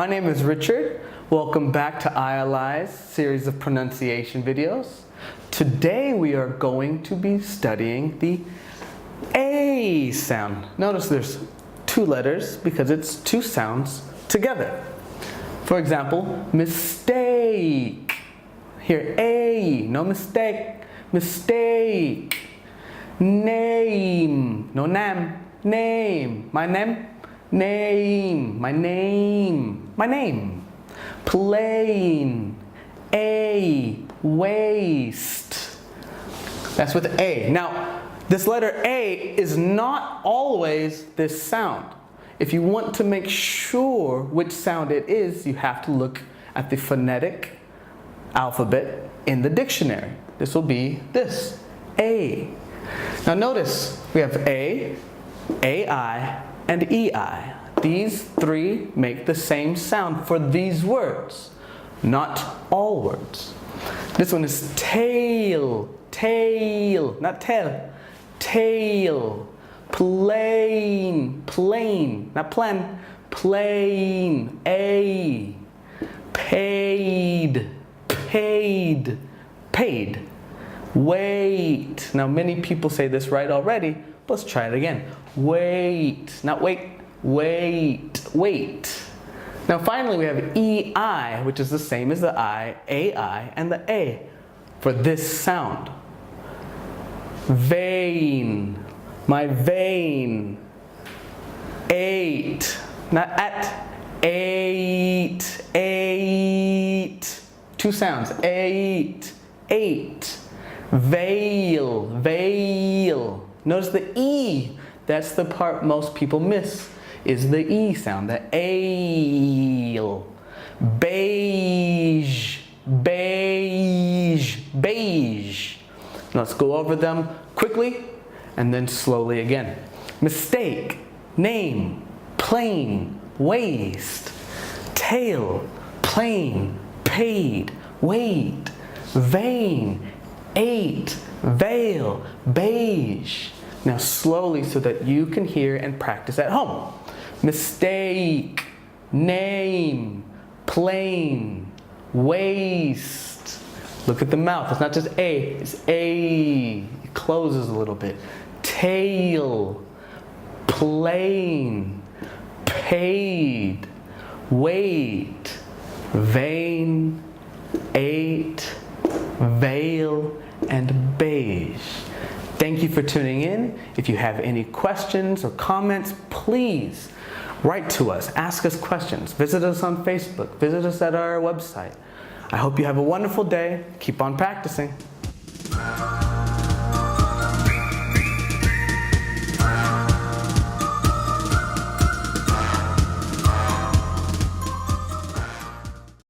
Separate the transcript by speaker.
Speaker 1: My name is Richard. Welcome back to ILI's series of pronunciation videos. Today we are going to be studying the A sound. Notice there's two letters because it's two sounds together. For example, mistake. Here, A, no mistake. Mistake. Name, no nam. Name, my name. Name, my name. My name. Plane. A, waste. That's with A. Now, this letter A is not always this sound. If you want to make sure which sound it is, you have to look at the phonetic alphabet in the dictionary. This will be this, A. Now notice we have A, AI, and EI. These three make the same sound for these words, not all words. This one is tail, tail, not tail, tail. Plane, plane, not plan, plane. A, paid, paid, paid. Wait. Now many people say this right already, but let's try it again. Wait, not wait, wait, wait. Now finally we have EI, which is the same as the I, AI, and the A for this sound. Vein, my vein. Eight, not at, eight, eight. Two sounds, eight, eight. Veil, veil. Notice the E, that's the part most people miss, is the E sound, the ale. Beige, beige, beige. Let's go over them quickly and then slowly again. Mistake, name, plane, waste. Tail, plane, paid, wait. Vein, eight, veil, beige. Now slowly so that you can hear and practice at home. Mistake, name, plane, waste. Look at the mouth, it's not just A, it's A. It closes a little bit. Tail, plane, paid, wait, vein, eight, veil, and beige. Thank you for tuning in. If you have any questions or comments, please write to us, ask us questions, visit us on Facebook, visit us at our website. I hope you have a wonderful day. Keep on practicing.